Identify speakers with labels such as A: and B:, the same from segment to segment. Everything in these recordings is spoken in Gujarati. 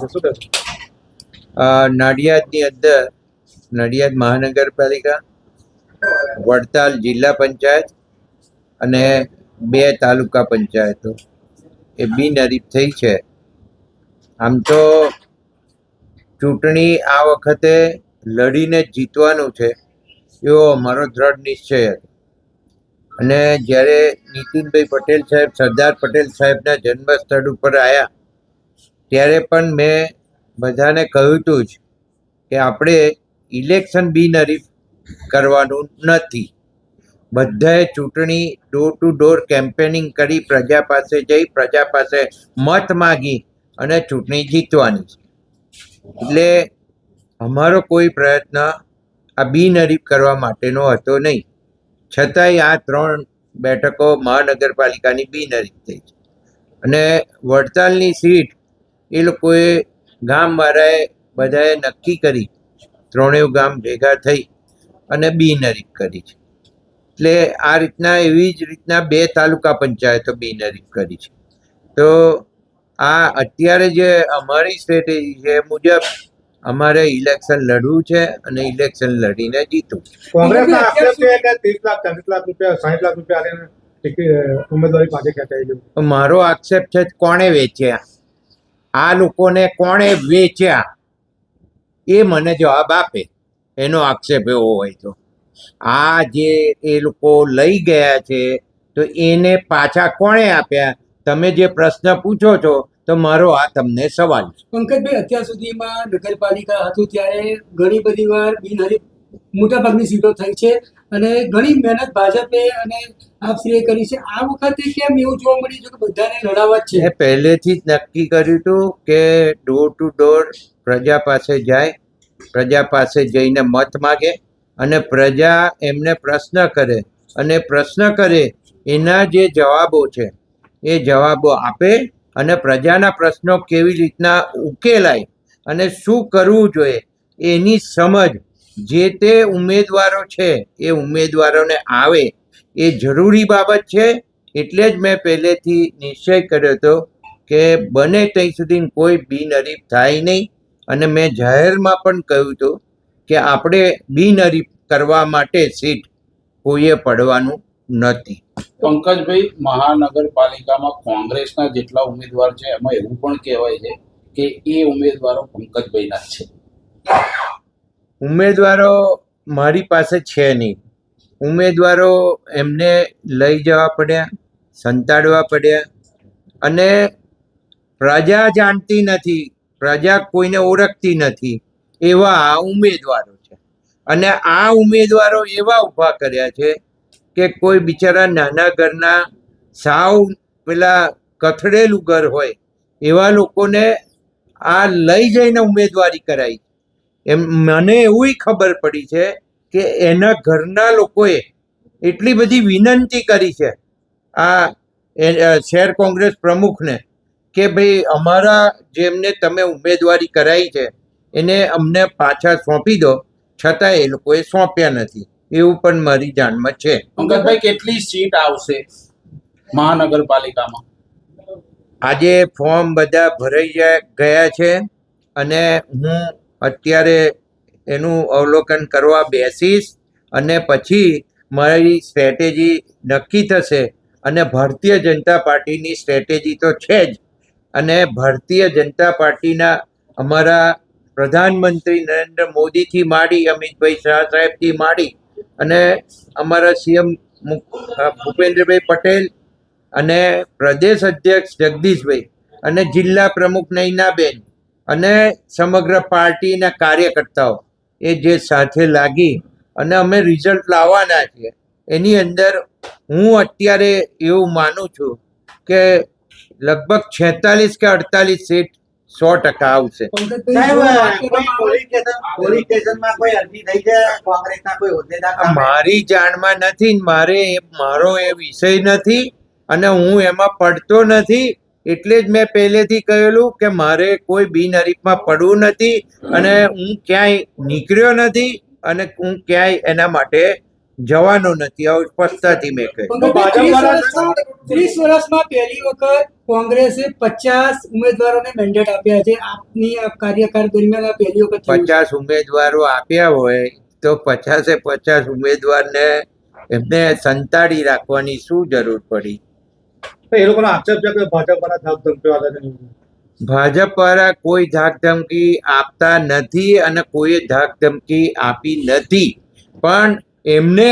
A: શું કહેશો?
B: નડિયાદની અંદર નડિયાદ મહાનગરપાલિકા, વડતાલ જિલ્લા પંચાયત અને 2 તાલુકા પંચાયતો એ બિનહરીફ થઈ છે. આમ તો ચૂંટણી આ વખતે લડીને જીતવાનું છે એવો અમારો દ્રઢ નિશ્ચય હતો. અને જ્યારે નીતિનભાઈ પટેલ સાહેબ સરદાર પટેલ સાહેબના જન્મસ્થળ ઉપર આવ્યા ત્યારે પણ મેં બધાને કહ્યું હતું જ કે આપણે ઇલેક્શન બિનહરીફ કરવાનું નથી. બધાએ ચૂંટણી ડોર ટુ ડોર કેમ્પેનિંગ કરી, પ્રજા પાસે જઈ, પ્રજા પાસે મત માગી અને ચૂંટણી જીતવાની છે. એટલે અમારો કોઈ પ્રયત્ન આ બિનહરીફ કરવા માટેનો હતો નહીં. છતાંય આ 3 બેઠકો મહાનગરપાલિકાની બિનહરીફ થઈ છે. અને વડતાલની સીટ એ લોકોએ ગામવાળાએ બધાએ નક્કી કરી, 3 ગામ ભેગા થઈ અને બિનહરીફ કરી છે. એટલે આ રીતના એવી જ રીતના 2 તાલુકા પંચાયતો બિનહરીફ કરી છે. તો આ અત્યારે જે અમારી સ્ટ્રેટેજી છે એ મુજબ અમારે ઇલેક્શન લડવું છે અને ઇલેક્શન લડીને જીતવું.
A: કોંગ્રેસના આક્ષેપ છે કે 30 લાખ 35 લાખ રૂપિયા 60 લાખ રૂપિયા આલીને ઉમેદવારી પાસે ખેંચાઈ ગયું.
B: મારો આક્ષેપ છે કોણે વેચ્યા, આ લોકોને કોણે વેચ્યા એ મને જવાબ આપે. એનો આક્ષેપ એવો હોય તો આ જે એ લોકો લઈ ગયા છે તો એને પાછા કોણે આપ્યા, તમે જે પ્રશ્ન પૂછો છો તો મારો આ તમને સવાલ છે.
C: પંકજભાઈ, અત્યાર સુધીમાં નગરપાલિકા હતું ત્યારે ઘણી બધી વાર બિનહરીફ મોટાભાગની સીટો થઈ છે અને ઘણી મહેનત ભાજપે અને આપશ્રીએ કરી છે. આ વખતે કેમ એવું જોવા મળ્યું છે કે બધાને લડાવવા જ છે?
B: મેં પહેલેથી જ નક્કી કર્યું હતું કે ડોર ટુ ડોર પ્રજા પાસે જાય, પ્રજા પાસે જઈને મત માગે અને પ્રજા એમને પ્રશ્ન કરે અને પ્રશ્ન કરે એના જે જવાબો છે એ જવાબો આપે અને પ્રજાના પ્રશ્નો કેવી રીતના ઉકેલાય અને શું કરવું જોઈએ એની સમજ જે તે ઉમેદવારો છે એ ઉમેદવારોને આવે એ જરૂરી બાબત છે. એટલે જ મેં પહેલેથી નિશ્ચય કર્યો હતો કે બને ત્યાં સુધી કોઈ બિનહરીફ થાય નહીં. અને મેં જાહેરમાં પણ કહ્યું હતું કે આપણે બિનહરીફ કરવા માટે સીટ કોઈએ પડવાનું નથી.
D: પંકજભાઈ, મહાનગરપાલિકામાં કોંગ્રેસના જેટલા ઉમેદવાર છે એમાં એવું પણ કહેવાય છે કે એ ઉમેદવારો પંકજભાઈના જ છે.
B: ઉમેદવારો મારી પાસે છે નહીં. ઉમેદવારો એમને લઈ જવા પડ્યા, સંતાડવા પડ્યા અને પ્રજા જાણતી નથી, પ્રજા કોઈને ઓળખતી નથી એવા આ ઉમેદવારો છે. અને આ ઉમેદવારો એવા ઊભા કર્યા છે કે કોઈ બિચારા નાના ઘરના સાવ પેલા કથળેલું ઘર હોય એવા લોકોને આ લઈ જઈને ઉમેદવારી કરાઈ. એમ મને એવી ખબર પડી છે કે એના ઘરના લોકોએ એટલી બધી વિનંતી કરી છે આ શહેર કોંગ્રેસ પ્રમુખને કે ભાઈ અમારા જેમને તમે ઉમેદવારી કરાવી છે એને અમને પાછા સોંપી દો, છતાં એ લોકોએ સોંપ્યા નથી. એવું પણ મારી જાણમાં છે.
D: પંકજભાઈ, કેટલી સીટ આવશે મહાનગરપાલિકામાં?
B: આજે ફોર્મ બધા ભરાઈ ગયા છે અને હું અત્યારે એનું અવલોકન કરવા બેસીશ અને પછી મારી સ્ટ્રેટેજી નક્કી થશે. અને ભારતીય જનતા પાર્ટીની સ્ટ્રેટેજી તો છે જ. અને ભારતીય જનતા પાર્ટીના અમારા પ્રધાનમંત્રી નરેન્દ્ર મોદીથી માંડી, અમિતભાઈ શાહ સાહેબથી માંડી અને અમારા સીએમ ભૂપેન્દ્રભાઈ પટેલ અને પ્રદેશ અધ્યક્ષ જગદીશભાઈ અને જિલ્લા પ્રમુખ નૈનાબેન અને સમગ્ર પાર્ટીના કાર્યકર્તાઓ એ જે સાથે લાગી અને અમે રિઝલ્ટ લાવવાના છીએ. એની અંદર હું અત્યારે એવું માનું છું કે લગભગ 46 કે 48 સીટ 100% આવશે. મારી જાણમાં નથી, મારો એ વિષય નથી અને હું એમાં પડતો નથી. એટલે જ મેં પહેલેથી કહેલું કે મારે કોઈ બિનહરીફમાં પડવું નથી અને હું ક્યાંય નીકળ્યો નથી અને હું ક્યાંય એના માટે જવાનો નથી, આવું સ્પષ્ટતાથી મેં કહ્યું.
C: પંકજભાઈ, 30 વર્ષમાં પહેલી વખત કોંગ્રેસે 50 ઉમેદવારોને મેન્ડેટ આપ્યા છે. આપની આ કાર્યકાળ દરમિયાન આ પહેલી વખત થયું છે.
B: 50 ઉમેદવારો આપ્યા હોય તો 50 ઉમેદવારને એમને સંતાડી રાખવાની શું જરૂર પડી?
A: એ લોકોનો આક્ષેપ છે કે ભાજપ વાળા ધાક ધમકીઓ આપે છે.
B: ભાજપ વાળા કોઈ ધાક ધમકી આપતા નથી અને કોઈએ ધાક ધમકી આપી નથી, પણ એમને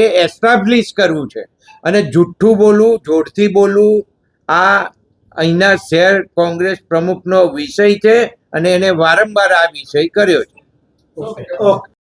B: એ એસ્ટાબ્લિશ કરવું છે. અને જુઠ્ઠું બોલવું, જોરથી બોલવું આ અહીંના શહેર કોંગ્રેસ પ્રમુખનો વિષય છે અને એને વારંવાર આ વિષય કર્યો છે.
A: ઓકે.